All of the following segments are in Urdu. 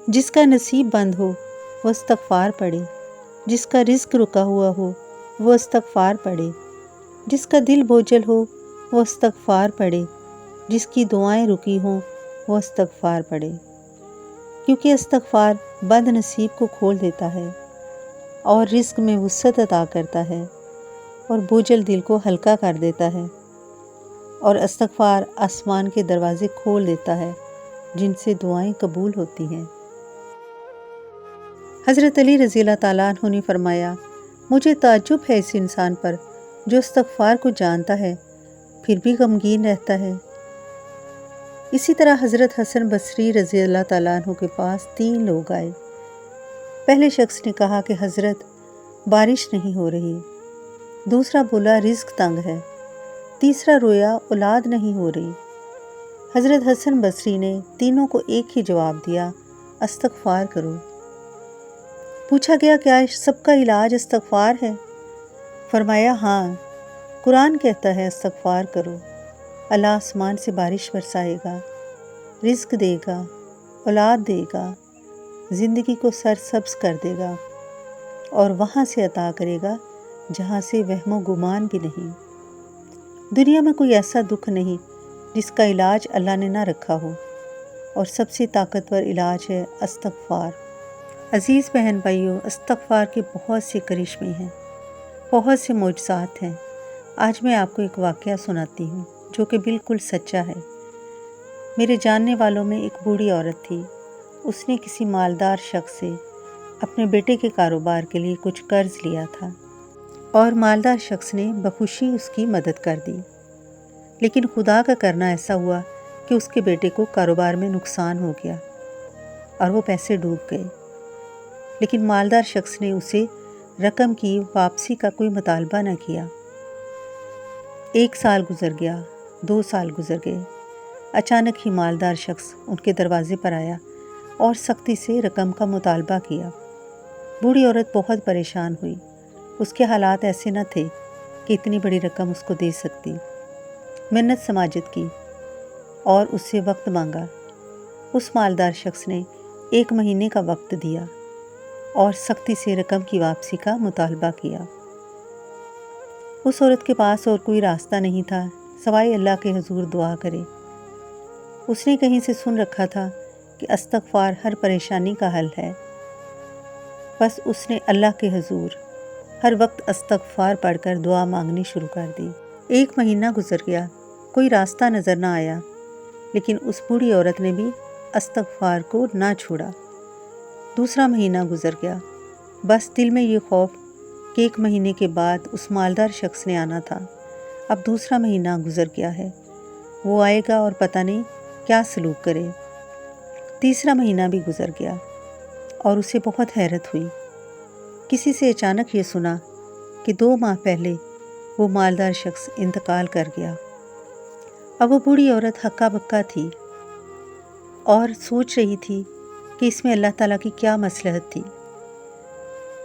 جس کا نصیب بند ہو وہ استغفار پڑھے، جس کا رزق رکا ہوا ہو وہ استغفار پڑھے، جس کا دل بوجھل ہو وہ استغفار پڑھے، جس کی دعائیں رکی ہوں وہ استغفار پڑھے، کیونکہ استغفار بد نصیب کو کھول دیتا ہے اور رزق میں وسعت عطا کرتا ہے اور بوجھل دل کو ہلکا کر دیتا ہے، اور استغفار آسمان کے دروازے کھول دیتا ہے جن سے دعائیں قبول ہوتی ہیں۔ حضرت علی رضی اللہ تعالیٰ عنہ نے فرمایا، مجھے تعجب ہے اس انسان پر جو استغفار کو جانتا ہے پھر بھی غمگین رہتا ہے۔ اسی طرح حضرت حسن بصری رضی اللہ تعالیٰ عنہ کے پاس 3 لوگ آئے۔ پہلے شخص نے کہا کہ حضرت بارش نہیں ہو رہی، دوسرا بولا رزق تنگ ہے، تیسرا رویا اولاد نہیں ہو رہی۔ حضرت حسن بصری نے تینوں کو ایک ہی جواب دیا، استغفار کرو۔ پوچھا گیا کیا سب کا علاج استغفار ہے؟ فرمایا ہاں، قرآن کہتا ہے استغفار کرو، اللہ آسمان سے بارش برسائے گا، رزق دے گا، اولاد دے گا، زندگی کو سرسبز کر دے گا اور وہاں سے عطا کرے گا جہاں سے وہم و گمان بھی نہیں۔ دنیا میں کوئی ایسا دکھ نہیں جس کا علاج اللہ نے نہ رکھا ہو، اور سب سے طاقتور علاج ہے استغفار۔ عزیز بہن بھائیوں، استغفار کے بہت سے کرشمے ہیں، بہت سے معجزات ہیں۔ آج میں آپ کو ایک واقعہ سناتی ہوں جو کہ بالکل سچا ہے۔ میرے جاننے والوں میں ایک بوڑھی عورت تھی۔ اس نے کسی مالدار شخص سے اپنے بیٹے کے کاروبار کے لیے کچھ قرض لیا تھا اور مالدار شخص نے بخوشی اس کی مدد کر دی، لیکن خدا کا کرنا ایسا ہوا کہ اس کے بیٹے کو کاروبار میں نقصان ہو گیا اور وہ پیسے ڈوب گئے، لیکن مالدار شخص نے اسے رقم کی واپسی کا کوئی مطالبہ نہ کیا۔ 1 سال گزر گیا، 2 سال گزر گئے، اچانک ہی مالدار شخص ان کے دروازے پر آیا اور سختی سے رقم کا مطالبہ کیا۔ بوڑھی عورت بہت پریشان ہوئی، اس کے حالات ایسے نہ تھے کہ اتنی بڑی رقم اس کو دے سکتی۔ منت سماجت کی اور اس سے وقت مانگا۔ اس مالدار شخص نے 1 مہینے کا وقت دیا اور سختی سے رقم کی واپسی کا مطالبہ کیا۔ اس عورت کے پاس اور کوئی راستہ نہیں تھا سوائے اللہ کے حضور دعا کرے۔ اس نے کہیں سے سن رکھا تھا کہ استغفار ہر پریشانی کا حل ہے، بس اس نے اللہ کے حضور ہر وقت استغفار پڑھ کر دعا مانگنی شروع کر دی۔ 1 مہینہ گزر گیا، کوئی راستہ نظر نہ آیا، لیکن اس بوڑھی عورت نے بھی استغفار کو نہ چھوڑا۔ 2 مہینہ گزر گیا، بس دل میں یہ خوف کہ 1 مہینے کے بعد اس مالدار شخص نے آنا تھا۔ اب 2 مہینہ گزر گیا ہے، وہ آئے گا اور پتہ نہیں کیا سلوک کرے۔ 3 مہینہ بھی گزر گیا اور اسے بہت حیرت ہوئی۔ کسی سے اچانک یہ سنا کہ 2 ماہ پہلے وہ مالدار شخص انتقال کر گیا۔ اب وہ بوڑھی عورت ہکا بکا تھی اور سوچ رہی تھی کہ اس میں اللہ تعالیٰ کی کیا مصلحت تھی۔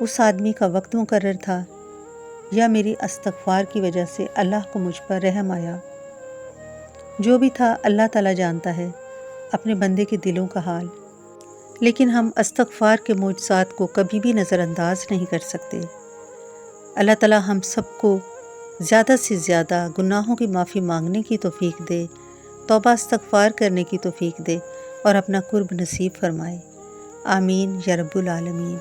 اس آدمی کا وقت مقرر تھا یا میری استغفار کی وجہ سے اللہ کو مجھ پر رحم آیا؟ جو بھی تھا اللہ تعالیٰ جانتا ہے اپنے بندے کے دلوں کا حال، لیکن ہم استغفار کے معجزات کو کبھی بھی نظر انداز نہیں کر سکتے۔ اللہ تعالیٰ ہم سب کو زیادہ سے زیادہ گناہوں کی معافی مانگنے کی توفیق دے، توبہ استغفار کرنے کی توفیق دے اور اپنا قرب نصیب فرمائے۔ آمین یا رب العالمین۔